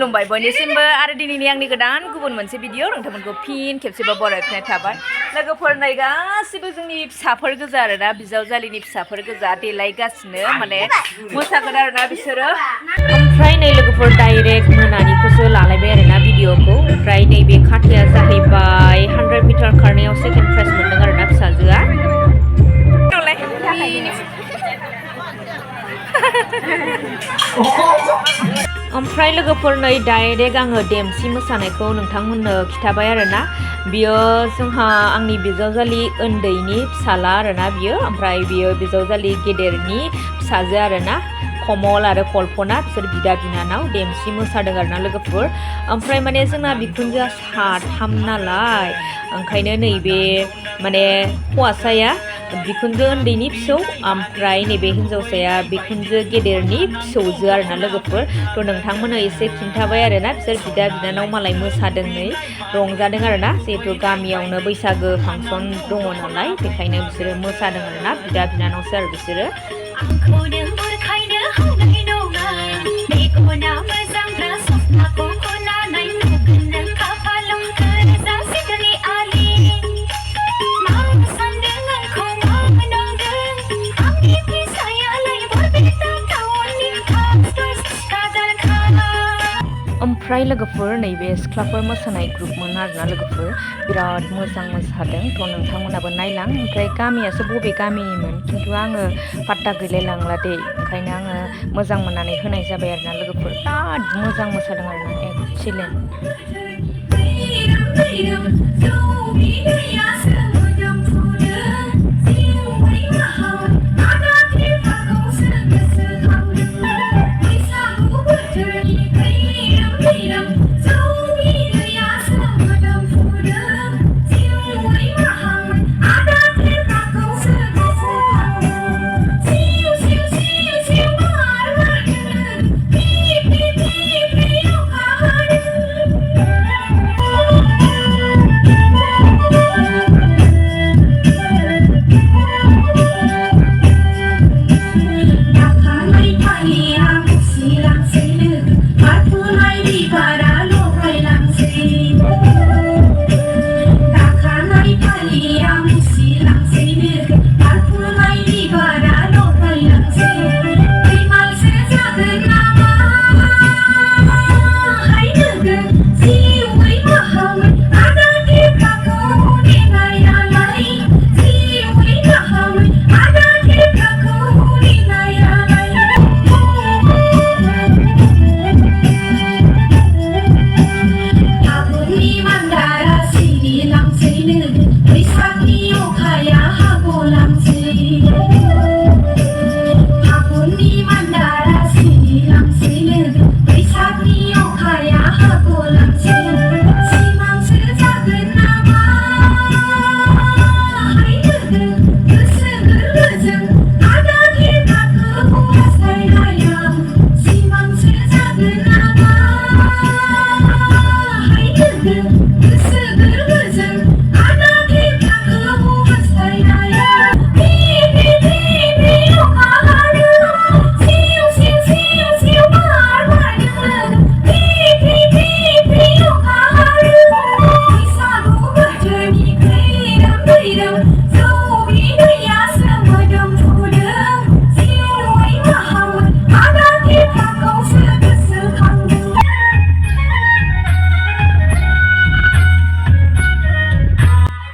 खुलुमबाय बयनिसिमबो आरो दिनैनि आंनि गोदान गुबुन मोनसे भिडिअ नोंथांमोनखौ फिन खेबसेबाव बरायफिननाय थाबाय लोगोफोर नै गासिबो जोंनि फिसाफोर गोजा आरोना बिजावजालिनि फिसाफोर गोजा देलायगासिनो माने मोसागोन आरोना बिसोरो ओमफ्राय नै लोगोफोर डाइरेक्ट मोनानिखौसो लालायबाय आरोना भिडिअखौ ओमफ्राय नैबे खाथाया जाहैबाय 100 मिटार खारनायाव सेकेन्ड प्राइज मोनदों आरोना फिसाजोआ ओमफ्राय लोगोफोर नै डाइरेक्ट आङो देमसि मोसानायखौ नोंथांमोननो खिथाबाय आरोना बियो जोंहा आंनि बिजावजालि उन्दैनि फिसाला आरोना बियो ओमफ्राय बियो बिजावजालि गेदेरनि फिसाजो आरोना कमल आरो कल्पना बिसोर बिदा बिनानाव देमसि मोसादों आरोना लोगोफोर ओमफ्राय माने जोंना बिखुनजोआ साथाम नालाय ओंखायनो नैबे माने हौवासाया बिखुनजो उन्दैनि फिसौ ओमफ्राय नैबे हिन्जावसाया बिखुनजो गेदेरनि फिसौजो आरोना लोगोफोर थ' नोंथांमोननो एसे खिन्थाबाय आरोना बिसोर बिदा बिनानाव मालाय मोसादों नै रंजादों आरोना जिहेथु गामियावनो बैसागो फांसन दङ नालाय बेखायनो बिसोरो मोसादों आरोना बिदा बिनानावसो आरो बिसोरो ओमफ्राय लोगोफोर नैबे सिख्लाफोर मोसानाय ग्रुपमोन आरोना लोगोफोर बिराद मोजां मोसादों थ' नोंथांमोनाबो नायलां ओमफ्राय गामियासो बबे गामिनिमोन खिन्थु आङो पात्ता गैलायलांला दे ओंखायनो आङो मोजां मोननानै होनाय जाबाय आरोना लोगोफोर बिराद मोजां मोसादों आरोना एक्सिलेन्ट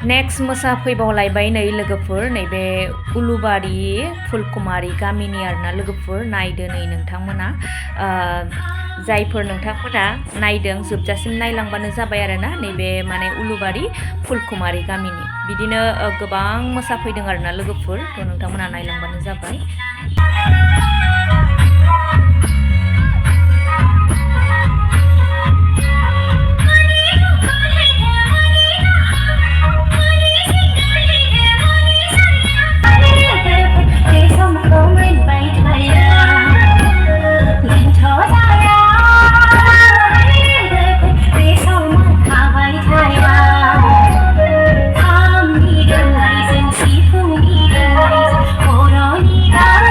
नेक्स्ट मोसाफैबावलायबाय नै लोगोफोर नैबे उलुबारि फुलकुमारि गामिनि आरोना लोगोफोर नायदो नै नोंथांमोना जायफोर नोंथांमोना नायदों जोबजासिम नायलांबानो जाबाय आरोना नैबे माने उलुबारि फुलकुमारि गामिनि बिदिनो गोबां मोसाफैदों आरोना लोगोफोर थ' नोंथांमोना नायलांबानो जाबाय Bodo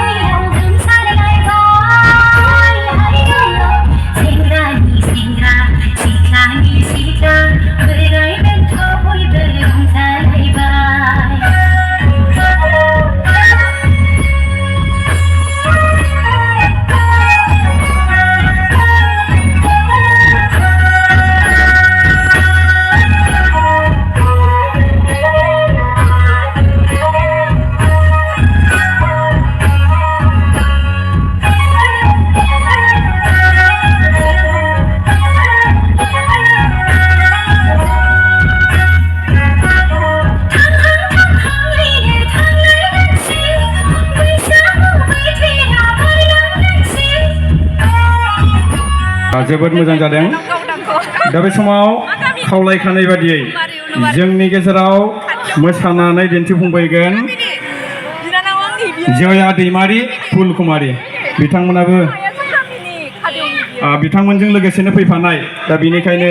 जोबोद मोजां जादों दा बे समाव खावलायखानाय बादियै जोंनि गेजेराव मोसानानै दिन्थिफुंबायगोन जया दैमारि फुलकुमारि बिथांमोनाबो बिथांमोनजों लोगोसेनो फैफानाय दा बेनिखायनो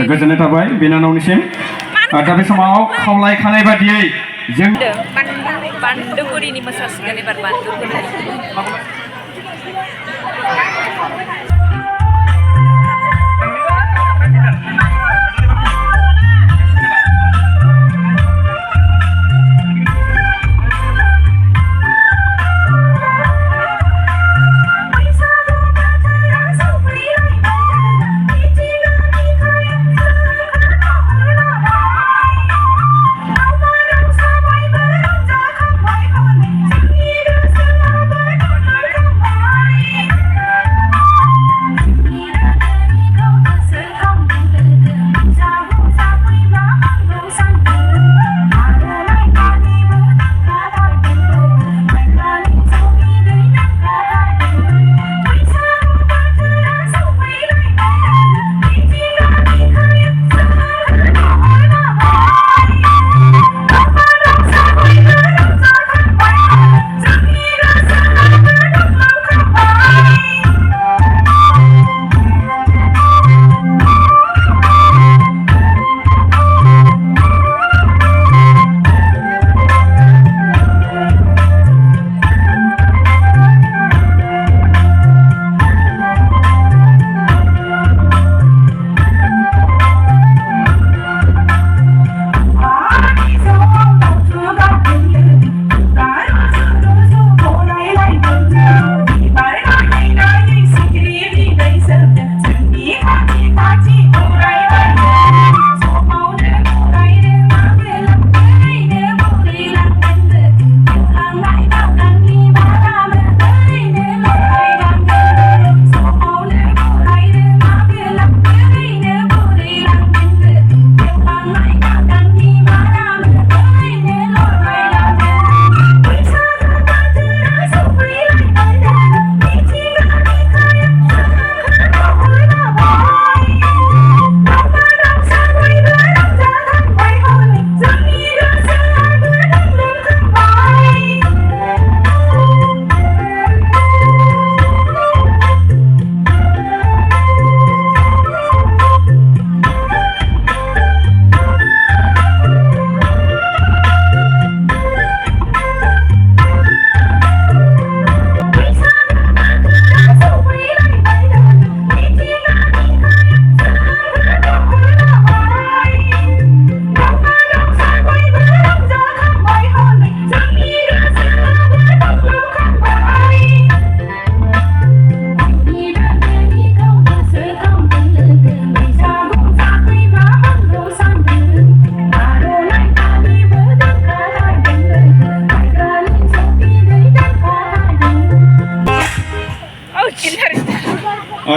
गोजोननाय थाबाय बिनानावनिसिम दा बे समाव खावलायखानाय बादियै जों बान्दोगुरिनि मोसासिगोन एबार बान्दोगुरि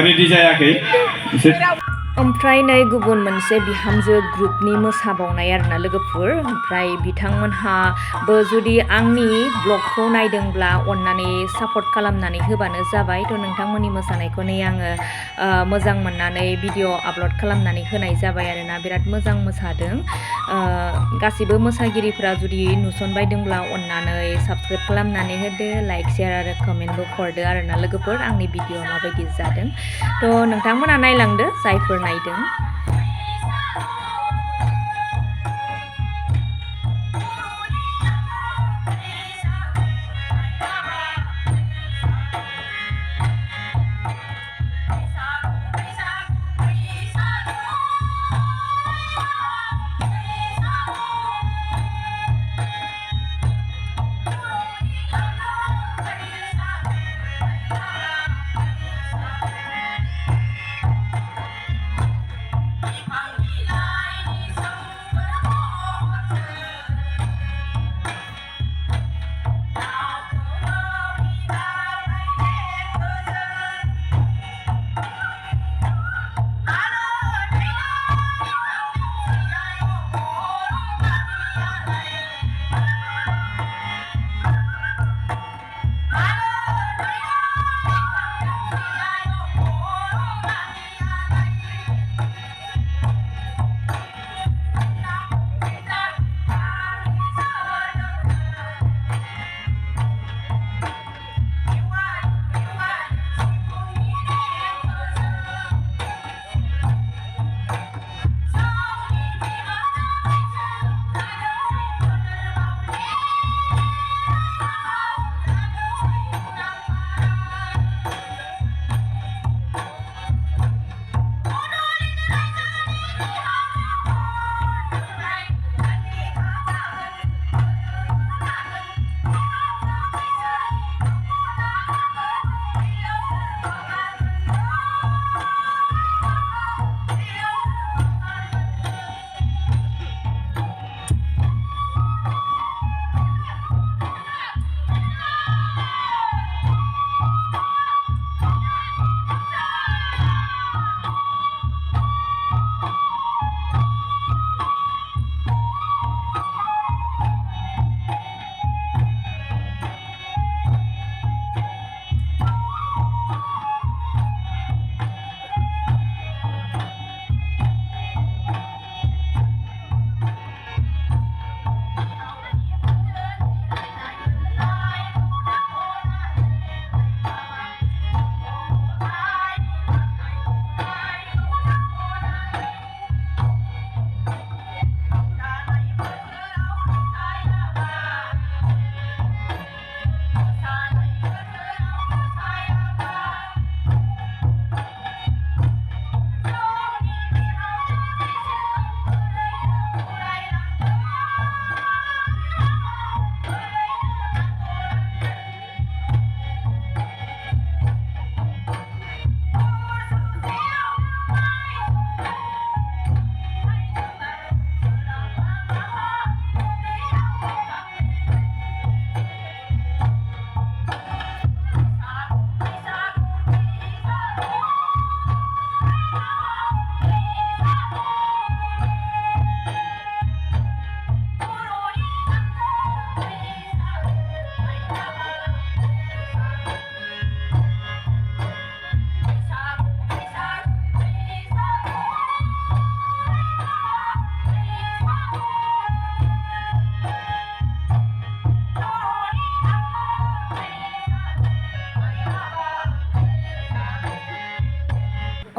रेडि जायाखै ओमफ्राय नै गुबुन मोनसे बिहामजो ग्रुपनि मोसाबावनाय आरोना लोगोफोर ओमफ्राय बिथांमोनहाबो जुदि आंनि ब्लगखौ नायदोंब्ला अननानै सापर्ट खालामनानै होबानो जाबाय थ' नोंथांमोननि मोसानायखौ नै आङो मोजां मोननानै भिडिअ आपल'ड खालामनानै होनाय जाबाय आरोना बिराद मोजां मोसादों गासिबो मोसागिरिफ्रा जुदि नुसनबायदोंब्ला अननानै साबस्क्राइब खालामनानै होदो लाइक शेयार आरो कमेन्टबो हरदो आरोना लोगोफोर आंनि भिडिअ माबायदि जादों थ' नोंथांमोना नायलांदो जायफोर नायदों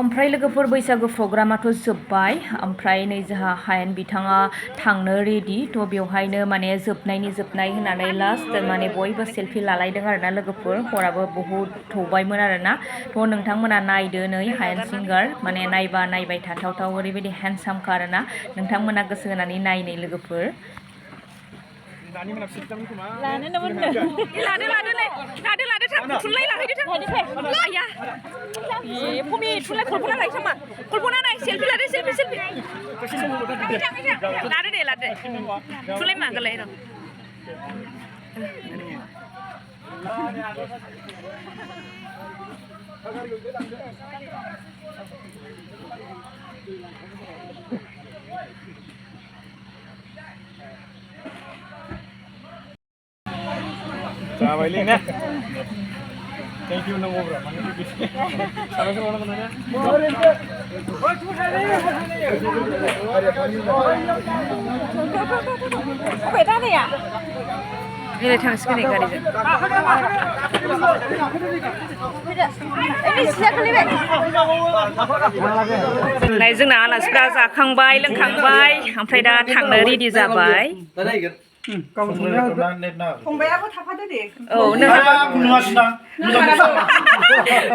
ओमफ्राय लोगोफोर बैसागु प्रग्रामाथ' जोब्बाय ओमफ्राय नै जोंहा हायेन बिथाङा थांनो रेडि थ' बेवहायनो माने जोबनायनि जोबनाय होननानै लास्ट माने बयबो सेल्फि लालायदों आरोना लोगोफोर हराबो बहुद थौबायमोन आरोना थ' नोंथांमोना नायदो नै हायेन सिंगार माने नायबा नायबाय थाथावथाव ओरैबायदि हेन्डसामखा आरोना नोंथांमोना गोसो होनानै नायनाय लोगोफोर लानो नामा लादो थुनलाइ लाहैदो थां आया ए फुमि थुनलाइ कल्पना लायो सामा कल्पना नाय सेल्फि लादो सेल्फि लादो दे थुनलाइ मागलाय र' जाबायलै ना थेंक इउ नांगौब्रा माने साबायखर बावनांगोन ना अबे दादाया बेलाय थांसिगोन गारिजों नै जोंना आलासिफ्रा जाखांबाय लोंखांबाय ओमफ्राय दा थांनो रेडि जाबाय फंबायाबो थाफादो दे औ नुवासैना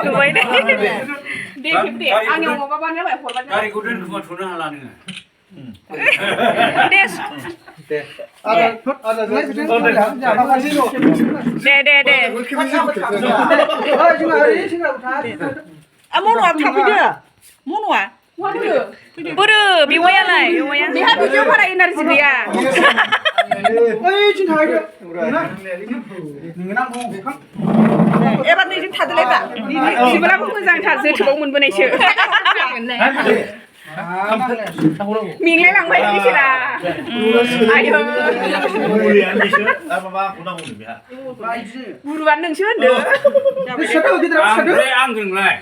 नुबाय दे आंनियाव माबाबानो हरबानो गारिखौ दोनखोमाथ'नो हाला नोङो दे मन'आ थाफैदो मन'आ बोरो बेवायालाय बेहा भिडिअ बारा एनार्जि गैया एबार नैजों थादोलाय दा बिबोलाबो मोजांथार जोथोबाव मोनबोनायसो मेंलाय लांबाय बिसोरा आयौ गुरुआनो नोंसो होनदो आंजोंलाय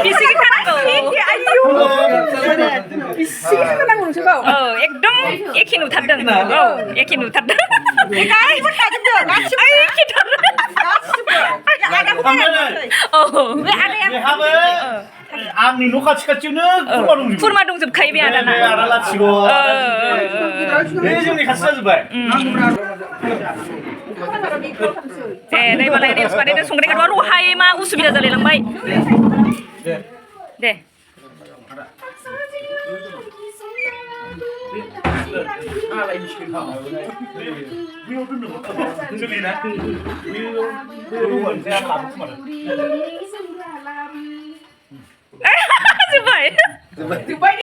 बिसिगि खानांगौ आयौ बिसिगि खानांगौ नोंसोरखौ औ एकदम एखे नुथारदों औ एखे नुथारदों गासिबो थाजोबदों गासिबो एखेथार औ बे आदाया आंनि न' खाथियावनो खुरमा दंजोबखायो बे आदाना बे जोंनि खाथि जाजोब्बाय दे नैबालाय रिल्स बानायदो संग्राय गादवा रहाय मा उसुबिदा जालायलांबाय दे जोब्बाय